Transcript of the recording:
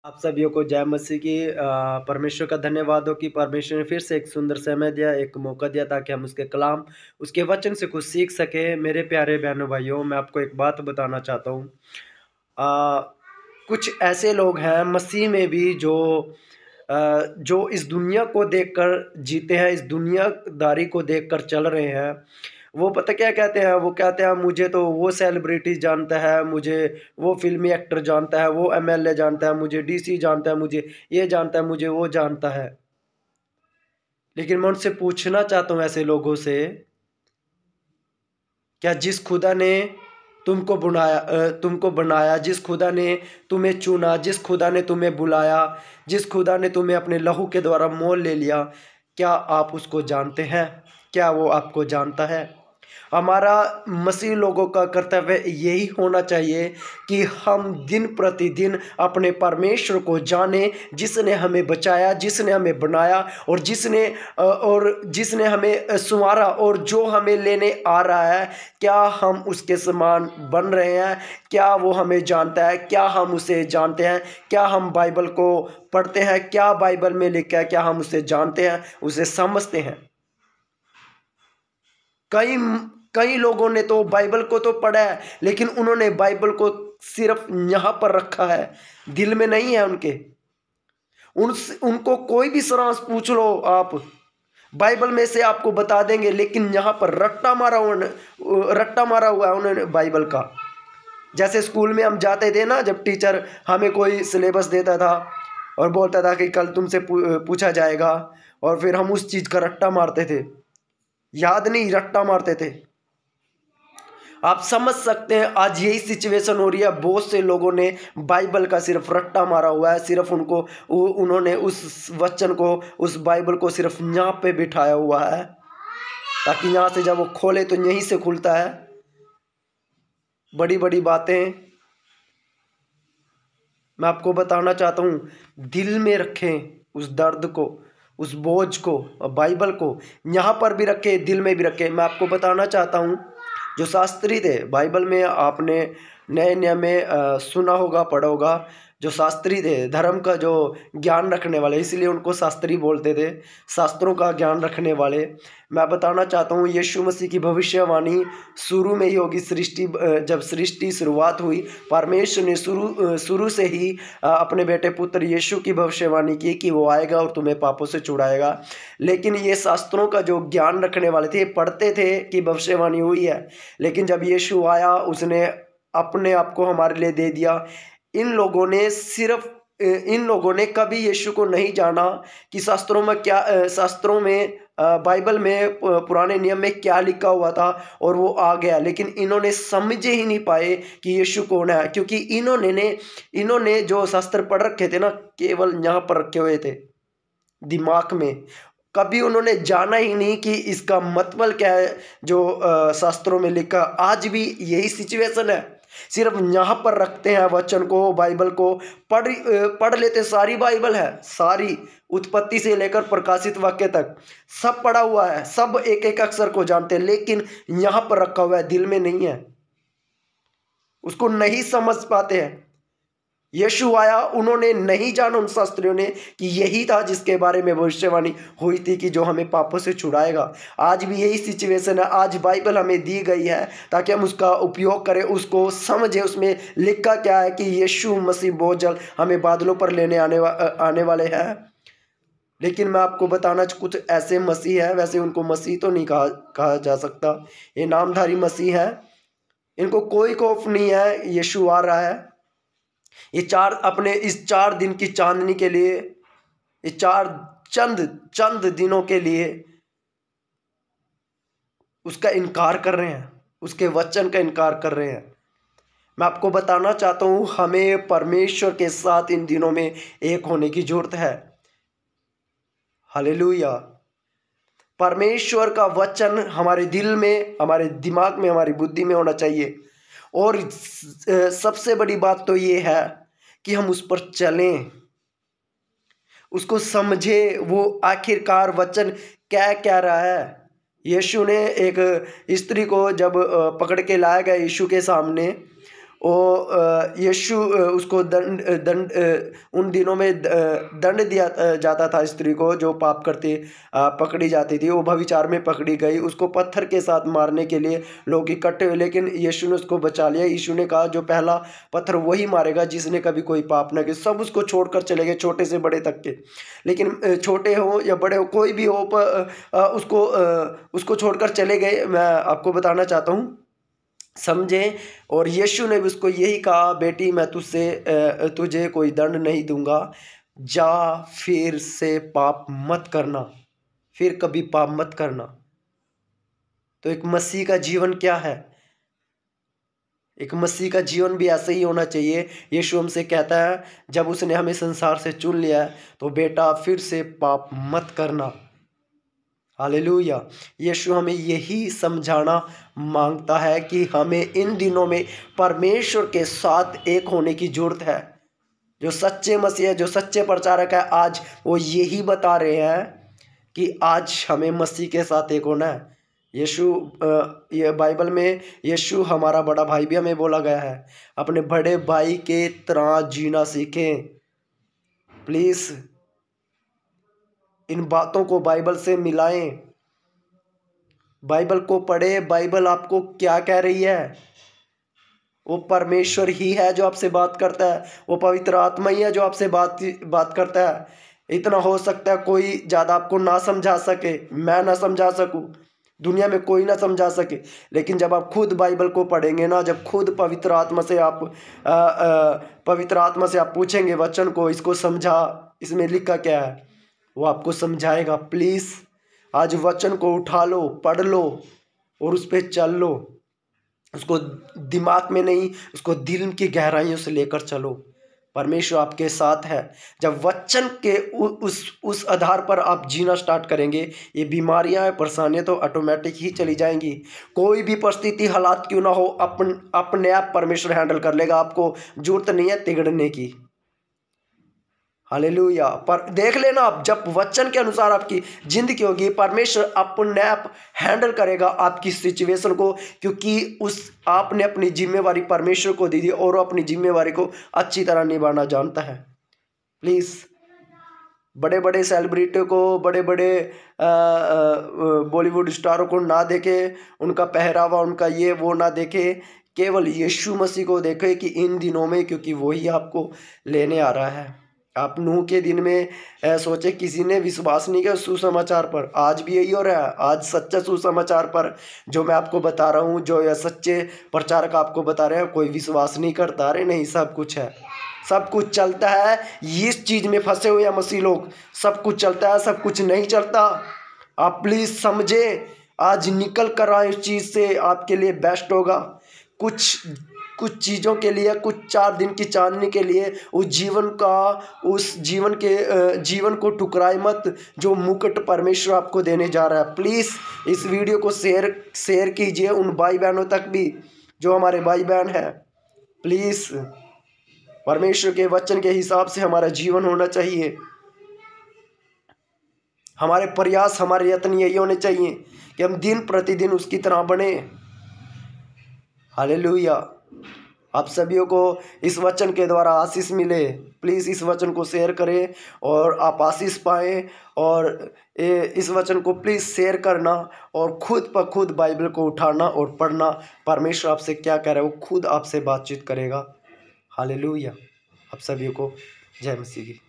आप सभी को जय मसीह की परमेश्वर का धन्यवाद हो कि परमेश्वर ने फिर से एक सुंदर समय दिया, एक मौका दिया ताकि हम उसके कलाम, उसके वचन से कुछ सीख सके। मेरे प्यारे बहनों भाइयों, मैं आपको एक बात बताना चाहता हूँ। कुछ ऐसे लोग हैं मसीह में भी जो इस दुनिया को देखकर जीते हैं, इस दुनियादारी को देखकर चल रहे हैं। वो पता क्या कहते हैं? वो कहते हैं मुझे तो वो सेलिब्रिटी जानता है, मुझे वो फ़िल्मी एक्टर जानता है, वो एमएलए जानता है, मुझे डीसी जानता है, मुझे ये जानता है, मुझे वो जानता है। लेकिन मैं उनसे पूछना चाहता हूँ ऐसे लोगों से, क्या जिस खुदा ने तुमको बनाया, जिस खुदा ने तुम्हें चुना, जिस खुदा ने तुम्हें बुलाया, जिस खुदा ने तुम्हें अपने लहू के द्वारा मोल ले लिया, क्या आप उसको जानते हैं? क्या वो आपको जानता है? हमारा मसीह लोगों का कर्तव्य यही होना चाहिए कि हम दिन प्रतिदिन अपने परमेश्वर को जानें, जिसने हमें बचाया, जिसने हमें बनाया और जिसने हमें संवारा, और जो हमें लेने आ रहा है, क्या हम उसके समान बन रहे हैं? क्या वो हमें जानता है? क्या हम उसे जानते हैं? क्या हम बाइबल को पढ़ते हैं? क्या बाइबल में लिखा है? क्या हम उसे जानते हैं, उसे समझते हैं? कई कई लोगों ने तो बाइबल को तो पढ़ा है, लेकिन उन्होंने बाइबल को सिर्फ यहाँ पर रखा है, दिल में नहीं है उनके। उनको कोई भी सारांश पूछ लो आप, बाइबल में से आपको बता देंगे, लेकिन यहाँ पर रट्टा मारा हुआ है उन्होंने बाइबल का। जैसे स्कूल में हम जाते थे ना, जब टीचर हमें कोई सिलेबस देता था और बोलता था कि कल तुमसे पूछा जाएगा, और फिर हम उस चीज़ का रट्टा मारते थे। याद नहीं, रट्टा मारते थे। आप समझ सकते हैं आज यही सिचुएशन हो रही है। बहुत से लोगों ने बाइबल का सिर्फ रट्टा मारा हुआ है, सिर्फ उन्होंने उस वचन को, उस बाइबल को सिर्फ यहाँ पे बिठाया हुआ है, ताकि यहाँ से जब वो खोले तो यहीं से खुलता है। बड़ी बड़ी बातें मैं आपको बताना चाहता हूँ, दिल में रखें उस दर्द को, उस बोझ को, बाइबल को यहाँ पर भी रखें, दिल में भी रखें। मैं आपको बताना चाहता हूँ, जो शास्त्री थे बाइबल में, आपने नए नियम में सुना होगा, पढ़ा होगा। जो शास्त्री थे, धर्म का जो ज्ञान रखने वाले, इसलिए उनको शास्त्री बोलते थे, शास्त्रों का ज्ञान रखने वाले। मैं बताना चाहता हूँ, यीशु मसीह की भविष्यवाणी शुरू में ही होगी। जब सृष्टि शुरुआत हुई, परमेश्वर ने शुरू से ही अपने बेटे पुत्र यीशु की भविष्यवाणी की कि वो आएगा और तुम्हें पापों से छुड़ाएगा। लेकिन ये शास्त्रों का जो ज्ञान रखने वाले थे, पढ़ते थे कि भविष्यवाणी हुई है, लेकिन जब यीशु आया, उसने अपने आप को हमारे लिए दे दिया। इन लोगों ने कभी यीशु को नहीं जाना कि शास्त्रों में, बाइबल में, पुराने नियम में क्या लिखा हुआ था, और वो आ गया। लेकिन इन्होंने समझे ही नहीं पाए कि यीशु कौन है, क्योंकि इन्होंने जो शास्त्र पढ़ रखे थे ना, केवल यहाँ पर रखे हुए थे दिमाग में। कभी उन्होंने जाना ही नहीं कि इसका मतलब क्या है जो शास्त्रों में लिखा। आज भी यही सिचुएशन है, सिर्फ यहाँ पर रखते हैं वचन को, बाइबल को पढ़ लेते। सारी बाइबल है, सारी उत्पत्ति से लेकर प्रकाशित वाक्य तक सब पढ़ा हुआ है, सब एक एक अक्षर को जानते हैं, लेकिन यहाँ पर रखा हुआ है, दिल में नहीं है, उसको नहीं समझ पाते हैं। यीशु आया, उन्होंने नहीं जाना, उन शास्त्रियों ने, कि यही था जिसके बारे में भविष्यवाणी हुई थी कि जो हमें पापों से छुड़ाएगा। आज भी यही सिचुएशन है। आज बाइबल हमें दी गई है ताकि हम उसका उपयोग करें, उसको समझें, उसमें लिखा क्या है कि यीशु मसीह बहुत जल्द हमें बादलों पर लेने आने वाले हैं। लेकिन मैं आपको बताना, कुछ ऐसे मसीह है, वैसे उनको मसीह तो नहीं कहा जा सकता, ये नामधारी मसीह है। इनको कोई खौफ नहीं है, यीशु आ रहा है। इस 4 दिन की चांदनी के लिए, ये चंद दिनों के लिए उसका इनकार कर रहे हैं, उसके वचन का इनकार कर रहे हैं। मैं आपको बताना चाहता हूँ, हमें परमेश्वर के साथ इन दिनों में एक होने की जरूरत है। हालेलुया। परमेश्वर का वचन हमारे दिल में, हमारे दिमाग में, हमारी बुद्धि में होना चाहिए। और सबसे बड़ी बात तो ये है कि हम उस पर चलें, उसको समझे, वो आखिरकार वचन क्या कह रहा है। यीशु ने एक स्त्री को जब पकड़ के लाया गया यीशु के सामने, यीशु उसको दंड दंड उन दिनों में दंड दिया जाता था स्त्री को जो पाप करती पकड़ी जाती थी। वो भविचार में पकड़ी गई, उसको पत्थर के साथ मारने के लिए लोग इकट्ठे हुए, लेकिन यीशु ने उसको बचा लिया। यीशु ने कहा जो पहला पत्थर वही मारेगा जिसने कभी कोई पाप न किया। सब उसको छोड़कर चले गए, छोटे से बड़े तक के। लेकिन छोटे हो या बड़े हो, कोई भी हो, उसको छोड़कर चले गए। मैं आपको बताना चाहता हूँ, समझें। और यीशु ने भी उसको यही कहा, बेटी मैं तुझे कोई दंड नहीं दूंगा, जा फिर से पाप मत करना, फिर कभी पाप मत करना। तो एक मसीह का जीवन क्या है? एक मसीह का जीवन भी ऐसे ही होना चाहिए। यीशु हमसे कहता है जब उसने हमें संसार से चुन लिया है तो बेटा फिर से पाप मत करना। हालेलुया। यीशु हमें यही समझाना मांगता है कि हमें इन दिनों में परमेश्वर के साथ एक होने की जरूरत है। जो सच्चे मसीह है, जो सच्चे प्रचारक है, आज वो यही बता रहे हैं कि आज हमें मसीह के साथ एक होना है। यीशु ये बाइबल में यीशु हमारा बड़ा भाई भी हमें बोला गया है। अपने बड़े भाई के तरह जीना सीखें। प्लीज़ इन बातों को बाइबल से मिलाएं, बाइबल को पढ़े। बाइबल आपको क्या कह रही है? वो परमेश्वर ही है जो आपसे बात करता है, वो पवित्र आत्मा ही है जो आपसे बात करता है। इतना हो सकता है कोई ज़्यादा आपको ना समझा सके, मैं ना समझा सकूं, दुनिया में कोई ना समझा सके, लेकिन जब आप खुद बाइबल को पढ़ेंगे ना, जब खुद पवित्र आत्मा से आप पूछेंगे वचन को, इसको समझा, इसमें लिखा क्या है, वो आपको समझाएगा। प्लीज़ आज वचन को उठा लो, पढ़ लो और उस पर चल लो। उसको दिमाग में नहीं, उसको दिल की गहराइयों से लेकर चलो। परमेश्वर आपके साथ है। जब वचन के उस आधार पर आप जीना स्टार्ट करेंगे, ये बीमारियां, परेशानियां तो ऑटोमेटिक ही चली जाएंगी। कोई भी परिस्थिति, हालात क्यों ना हो, अपने आप परमेश्वर हैंडल कर लेगा। आपको जरूरत नहीं है तिगड़ने की। हालेलुया। पर देख लेना, आप जब वचन के अनुसार आपकी जिंदगी होगी, परमेश्वर अपने आप हैंडल करेगा आपकी सिचुएशन को, क्योंकि आपने अपनी जिम्मेवारी परमेश्वर को दी थी और वो अपनी जिम्मेवारी को अच्छी तरह निभाना जानता है। प्लीज़ बड़े बड़े सेलिब्रिटी को, बड़े बड़े बॉलीवुड स्टारों को ना देखे, उनका पहरावा, उनका ये वो ना देखे, केवल यीशु मसीह को देखे कि इन दिनों में, क्योंकि वही आपको लेने आ रहा है। आप नूह के दिन में सोचे किसी ने विश्वास नहीं किया सुसमाचार पर, आज भी यही हो रहा है। आज सच्चा सुसमाचार पर जो मैं आपको बता रहा हूँ, जो यह सच्चे प्रचारक आपको बता रहे हैं, कोई विश्वास नहीं करता। अरे नहीं, सब कुछ है, सब कुछ चलता है। इस चीज़ में फंसे हुए हैं मसीह लोग, सब कुछ चलता है, सब कुछ नहीं चलता। आप प्लीज़ समझे, आज निकल कर आए इस चीज़ से, आपके लिए बेस्ट होगा। कुछ चीज़ों के लिए, कुछ 4 दिन की चांदनी के लिए उस जीवन को ठुकराए मत, जो मुकुट परमेश्वर आपको देने जा रहा है। प्लीज़ इस वीडियो को शेयर कीजिए उन भाई बहनों तक भी जो हमारे भाई बहन हैं। प्लीज़ परमेश्वर के वचन के हिसाब से हमारा जीवन होना चाहिए। हमारे प्रयास, हमारे यत्न यही होने चाहिए कि हम दिन प्रतिदिन उसकी तरह बने। हालेलुया। आप सभी को इस वचन के द्वारा आशीष मिले। प्लीज़ इस वचन को शेयर करें और आप आशीष पाएँ। और इस वचन को प्लीज़ शेयर करना और खुद ब खुद बाइबल को उठाना और पढ़ना। परमेश्वर आपसे क्या कह रहा है वो खुद आपसे बातचीत करेगा। हालेलुया। आप सभी को जय मसीह की।